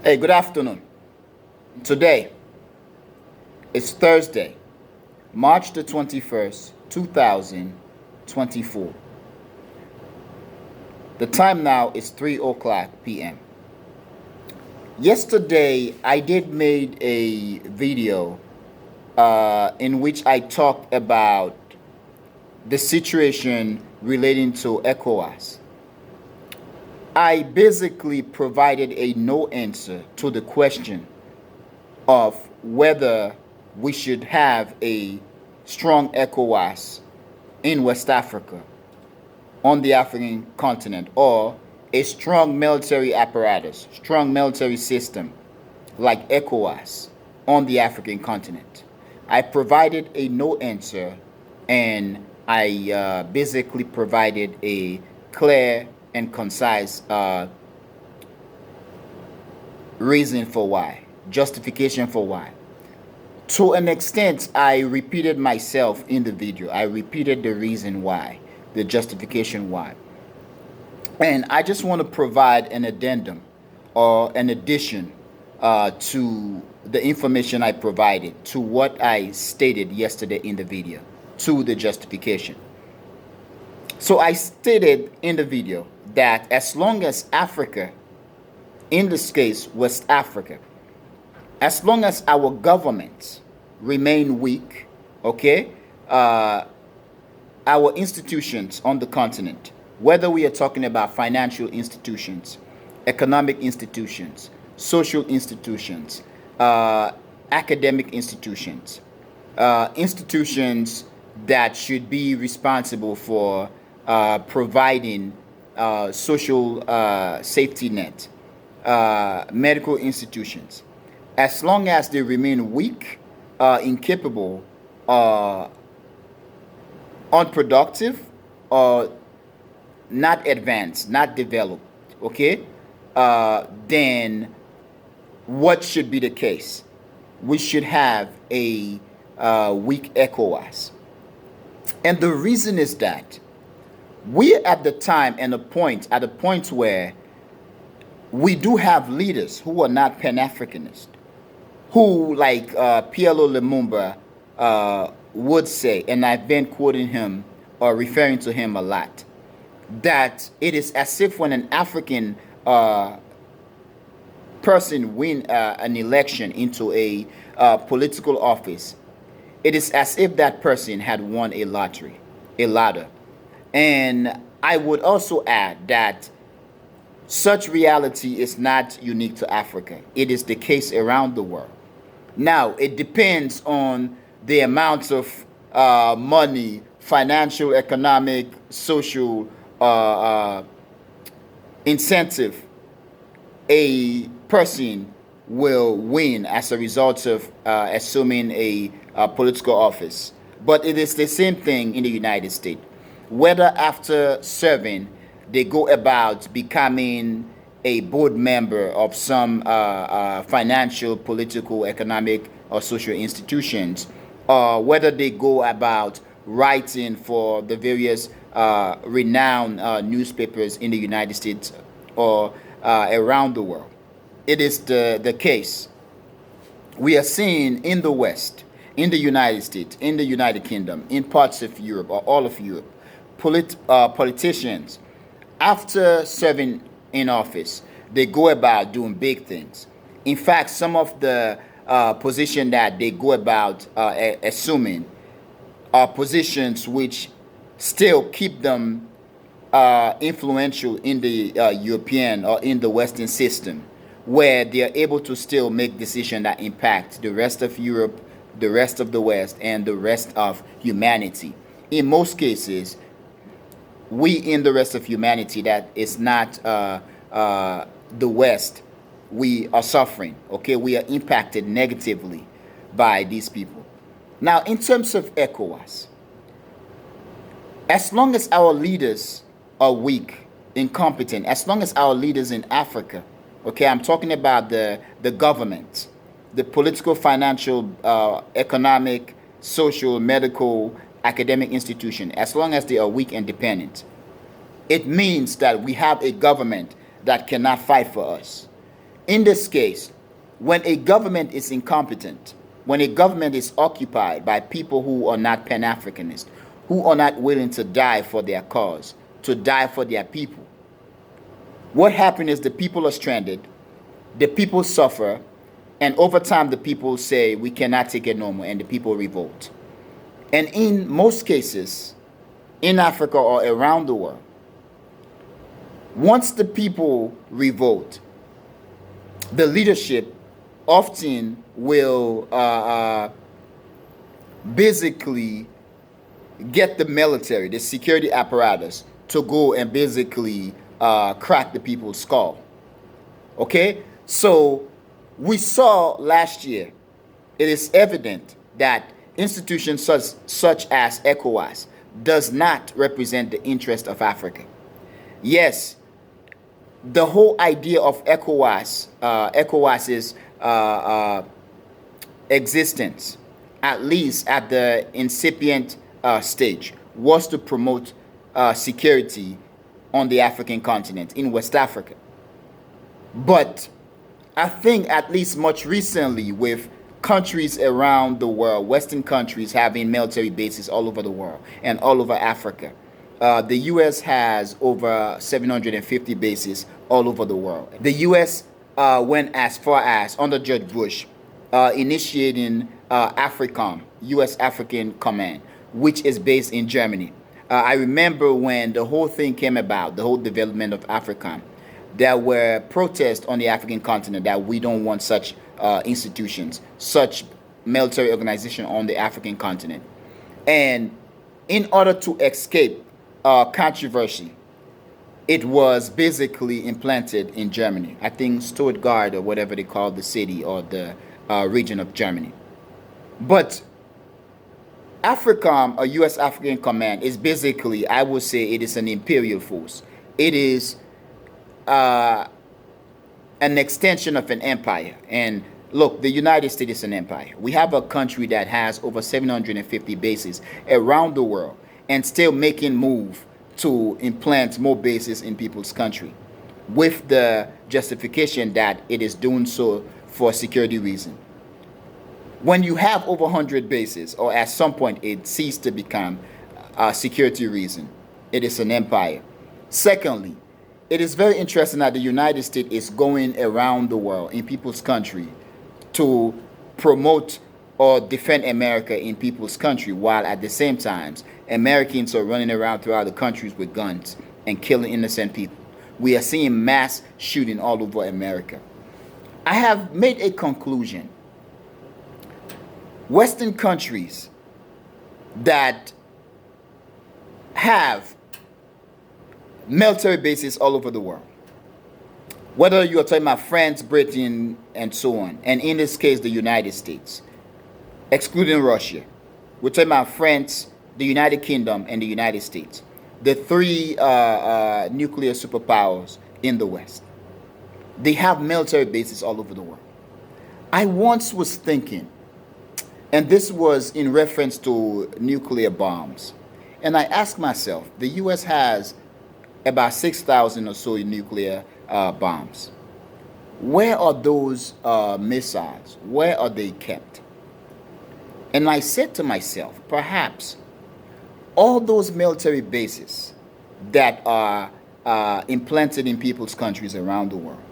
Hey, good afternoon. Today is Thursday, March the 21st, 2024. The time now is 3 o'clock p.m. Yesterday, I did made a video in which I talked about the situation relating to ECOWAS. I basically provided a no answer to the question of whether we should have a strong ECOWAS in West Africa, on the African continent, or a strong military apparatus, strong military system like ECOWAS on the African continent. I provided a no answer, and I basically provided a clear and concise reason for why, justification for why. To an extent, I repeated myself in the video. I repeated the reason why, the justification why. And I just want to provide an addendum or an addition to the information I provided, to what I stated yesterday in the video, to the justification. So I stated in the video that as long as Africa, in this case West Africa, as long as our governments remain weak, okay, our institutions on the continent, whether we are talking about financial institutions, economic institutions, social institutions, academic institutions, institutions that should be responsible for providing social safety net, medical institutions, as long as they remain weak, incapable, unproductive, or not advanced, not developed, okay, then what should be the case? We should have a weak ECOWAS. And the reason is that we at the time and at a point where we do have leaders who are not Pan-Africanist, who, like PLO Lumumba would say, and I've been quoting him or referring to him a lot, that it is as if when an African person win an election into a political office, it is as if that person had won a lottery, a lotto. And I would also add that such reality is not unique to Africa. It is the case around the world. Now, it depends on the amounts of money, financial, economic, social incentive a person will win as a result of assuming a political office. But it is the same thing in the United States. Whether after serving, they go about becoming a board member of some financial, political, economic, or social institutions, or whether they go about writing for the various renowned newspapers in the United States or around the world. It is the case. We are seeing in the West, in the United States, in the United Kingdom, in parts of Europe or all of Europe, politicians, after serving in office, they go about doing big things. In fact, some of the position that they go about assuming are positions which still keep them influential in the European or in the Western system, where they are able to still make decisions that impact the rest of Europe, the rest of the West, and the rest of humanity. In most cases, we in the rest of humanity that is not the West, we are suffering. Okay, we are impacted negatively by these people. Now, in terms of ECOWAS, as long as our leaders are weak, incompetent, as long as our leaders in Africa, okay, I'm talking about the government, the political, financial, economic, social, medical, academic institution, as long as they are weak and dependent, it means that we have a government that cannot fight for us. In this case, when a government is incompetent, when a government is occupied by people who are not Pan-Africanist, who are not willing to die for their cause, to die for their people, what happens is the people are stranded, the people suffer, and over time the people say we cannot take it no more, and the people revolt. And in most cases, in Africa or around the world, once the people revolt, the leadership often will basically get the military, the security apparatus, to go and basically crack the people's skull. Okay? So we saw last year, it is evident that institutions such as ECOWAS does not represent the interest of Africa. Yes, the whole idea of ECOWAS's existence, at least at the incipient stage, was to promote security on the African continent, in West Africa. But I think at least much recently, with countries around the world, Western countries having military bases all over the world and all over Africa, the U.S. has over 750 bases all over the world. The U.S. Went as far as, under Judge Bush, initiating AFRICOM, U.S. African Command, which is based in Germany. I remember when the whole thing came about, the whole development of AFRICOM, there were protests on the African continent that we don't want such institutions, such military organization on the African continent. And in order to escape controversy, it was basically implanted in Germany. I think Stuttgart, or whatever they call the city or the region of Germany. But AFRICOM, a U.S. African Command, is basically, I would say, it is an imperial force. It is an extension of an empire. And look, the United States is an empire. We have a country that has over 750 bases around the world and still making move to implant more bases in people's country with the justification that it is doing so for security reason. When you have over 100 bases, or at some point it ceased to become a security reason, it is an empire. Secondly, it is very interesting that the United States is going around the world in people's country to promote or defend America in people's country, while at the same time Americans are running around throughout the countries with guns and killing innocent people. We are seeing mass shooting all over America. I have made a conclusion. Western countries that have military bases all over the world, whether you are talking about France, Britain, and so on, and in this case, the United States, excluding Russia, we're talking about France, the United Kingdom, and the United States, the three nuclear superpowers in the West. They have military bases all over the world. I once was thinking, and this was in reference to nuclear bombs, and I asked myself, the U.S. has about 6,000 or so nuclear bombs. Where are those missiles? Where are they kept? And I said to myself, perhaps all those military bases that are implanted in people's countries around the world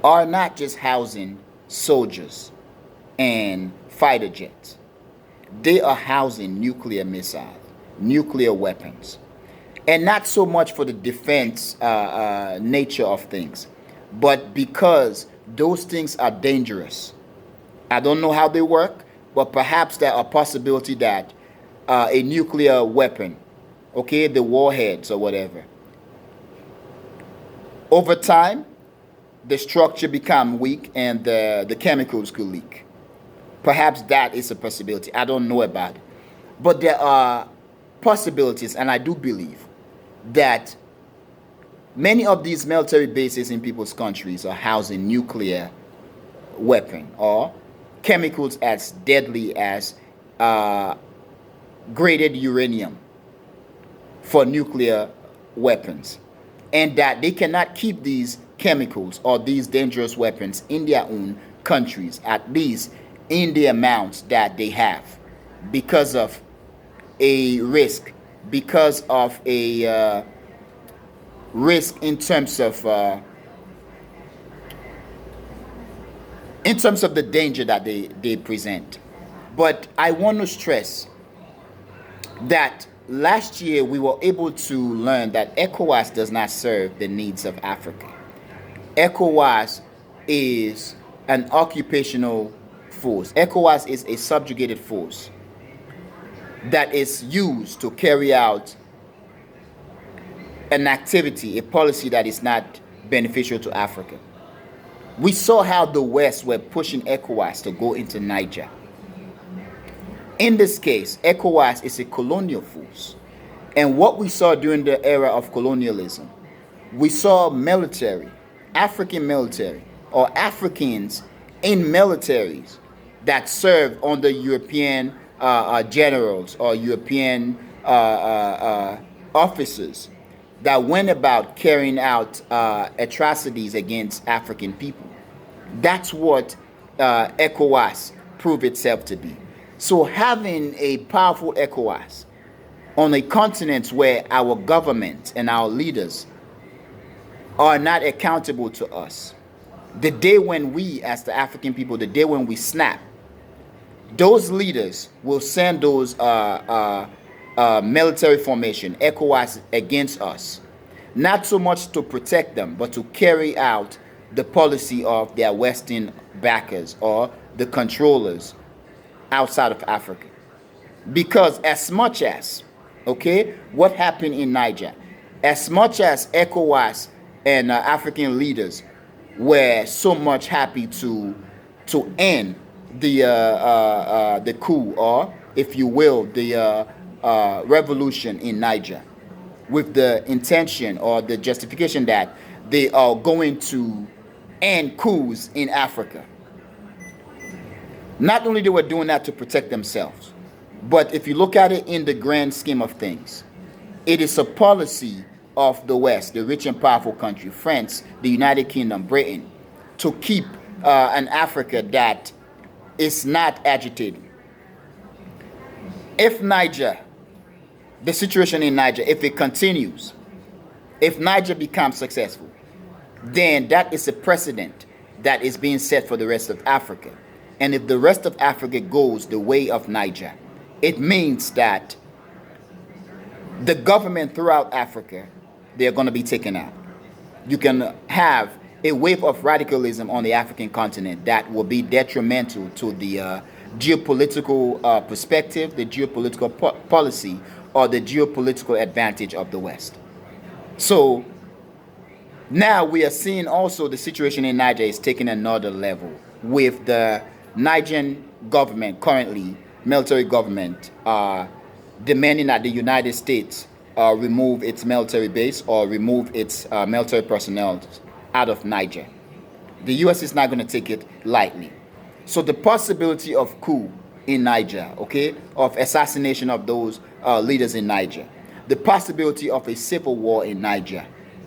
are not just housing soldiers and fighter jets. They are housing nuclear missiles, nuclear weapons. And not so much for the defense nature of things, but because those things are dangerous. I don't know how they work, but perhaps there are possibility that a nuclear weapon, okay, the warheads or whatever, over time, the structure become weak and the chemicals could leak. Perhaps that is a possibility. I don't know about it. But there are possibilities, and I do believe that many of these military bases in people's countries are housing nuclear weapon or chemicals as deadly as graded uranium for nuclear weapons, and that they cannot keep these chemicals or these dangerous weapons in their own countries, at least in the amounts that they have, because of a risk, because of a risk in terms of the danger that they present. But I want to stress that last year we were able to learn that ECOWAS does not serve the needs of Africa. ECOWAS is an occupational force. ECOWAS is a subjugated force that is used to carry out an activity, a policy that is not beneficial to Africa. We saw how the West were pushing ECOWAS to go into Niger. In this case, ECOWAS is a colonial force. And what we saw during the era of colonialism, we saw military, African military, or Africans in militaries that served under European generals or European officers that went about carrying out atrocities against African people. That's what ECOWAS proved itself to be. So having a powerful ECOWAS on a continent where our government and our leaders are not accountable to us, the day when we, as the African people, the day when we snap, those leaders will send those military formation, ECOWAS, against us. Not so much to protect them, but to carry out the policy of their Western backers or the controllers outside of Africa. Because as much as, what happened in Niger, as much as ECOWAS and African leaders were so much happy to end the coup, or if you will, the revolution in Niger, with the intention or the justification that they are going to end coups in Africa. Not only they were doing that to protect themselves, but if you look at it in the grand scheme of things, it is a policy of the West, the rich and powerful country, France, the United Kingdom, Britain, to keep an Africa that is not agitating. If Niger, the situation in Niger, if it continues, if Niger becomes successful, then that is a precedent that is being set for the rest of Africa. And if the rest of Africa goes the way of Niger, it means that the government throughout Africa, they're going to be taken out. You can have a wave of radicalism on the African continent that will be detrimental to the geopolitical perspective, the geopolitical policy, or the geopolitical advantage of the West. So now we are seeing also the situation in Niger is taking another level, with the Nigerian government, currently military government, demanding that the United States remove its military base or remove its military personnel out of Niger. The U.S. is not going to take it lightly. So the possibility of coup in Niger, of assassination of those leaders in Niger, the possibility of a civil war in Niger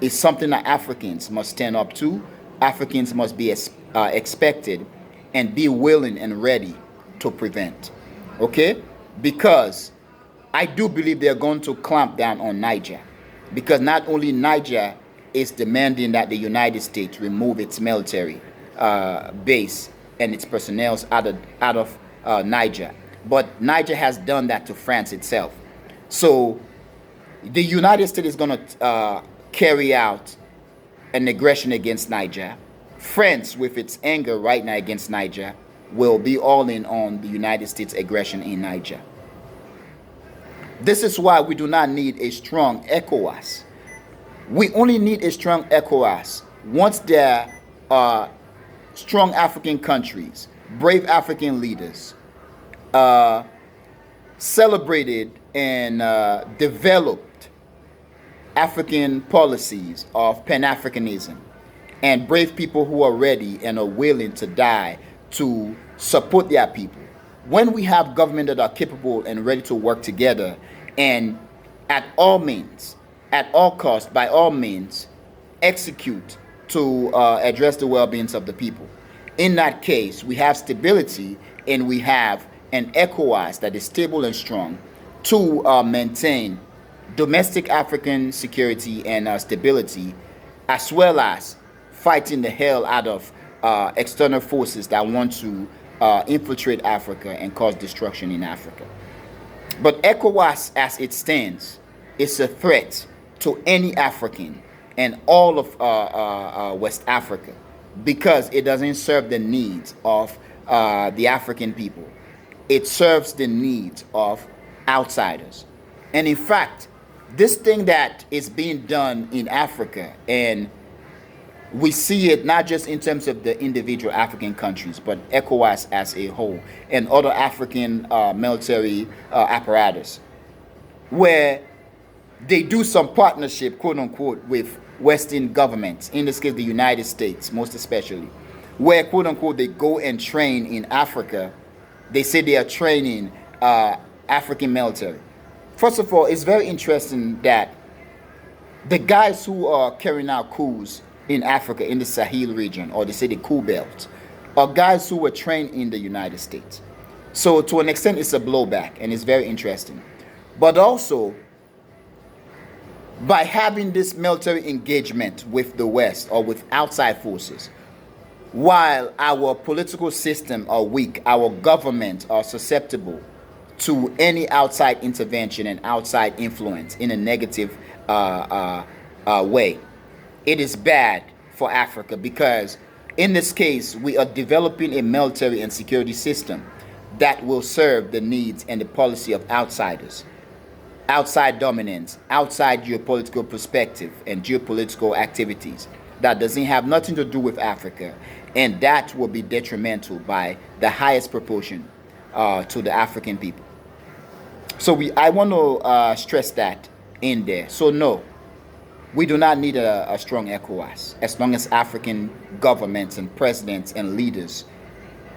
is something that Africans must stand up to. Africans must be expected and be willing and ready to prevent. Because I do believe they're going to clamp down on Niger, because not only Niger is demanding that the United States remove its military base and its personnel out of Niger, but Niger has done that to France itself. So the United States is going to carry out an aggression against Niger. France, with its anger right now against Niger, will be all in on the United States aggression in Niger. This is why we do not need a strong ECOWAS. We only need a strong ECOWAS once there are strong African countries, brave African leaders, celebrated and developed African policies of Pan-Africanism, and brave people who are ready and are willing to die to support their people. When we have government that are capable and ready to work together, and at all means, at all costs, by all means, execute to address the well-being of the people. In that case, we have stability and we have an ECOWAS that is stable and strong to maintain domestic African security and stability, as well as fighting the hell out of external forces that want to infiltrate Africa and cause destruction in Africa. But ECOWAS, as it stands, is a threat to any African and all of West Africa, because it doesn't serve the needs of the African people. It serves the needs of outsiders. And in fact, this thing that is being done in Africa, and we see it not just in terms of the individual African countries, but ECOWAS as a whole and other African military apparatus, where they do some partnership, quote unquote, with Western governments, in this case the United States most especially, where, quote unquote, they go and train in Africa. They say they are training African military. First of all, it's very interesting that the guys who are carrying out coups in Africa, in the Sahel region, or they say the coup belt, are guys who were trained in the United States. So to an extent, it's a blowback, and it's very interesting. But also, by having this military engagement with the West or with outside forces, while our political system are weak, our governments are susceptible to any outside intervention and outside influence in a negative way, it is bad for Africa, because in this case, we are developing a military and security system that will serve the needs and the policy of outsiders, outside dominance, outside geopolitical perspective and geopolitical activities that doesn't have nothing to do with Africa, and that will be detrimental by the highest proportion to the African people. So I want to stress that in there. So no, we do not need a strong ECOWAS as long as African governments and presidents and leaders,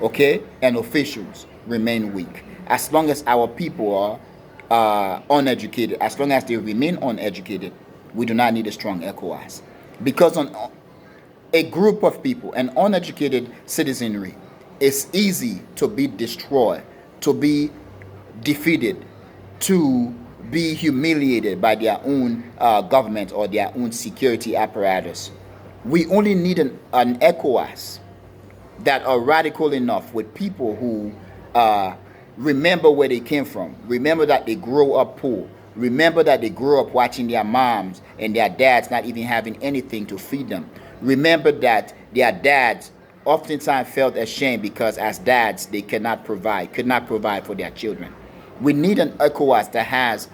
okay, and officials remain weak. As long as our people are uneducated, as long as they remain uneducated, we do not need a strong ECOWAS. Because on a group of people, an uneducated citizenry, is easy to be destroyed, to be defeated, to be humiliated by their own government or their own security apparatus. We only need an ECOWAS that are radical enough, with people who remember where they came from, remember that they grow up poor, remember that they grew up watching their moms and their dads not even having anything to feed them, remember that their dads oftentimes felt ashamed because as dads they could not provide for their children. We need an ECOWAS that has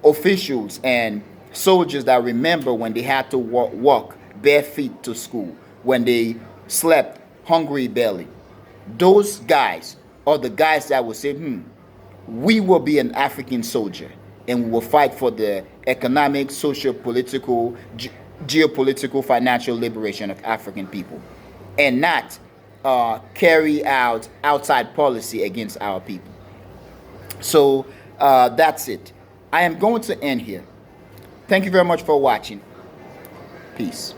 officials and soldiers that remember when they had to walk bare feet to school, when they slept hungry belly. Those guys are the guys that will say, we will be an African soldier and we will fight for the economic, social, political, geopolitical, financial liberation of African people, and not carry out outside policy against our people. So that's it. I am going to end here. Thank you very much for watching. Peace.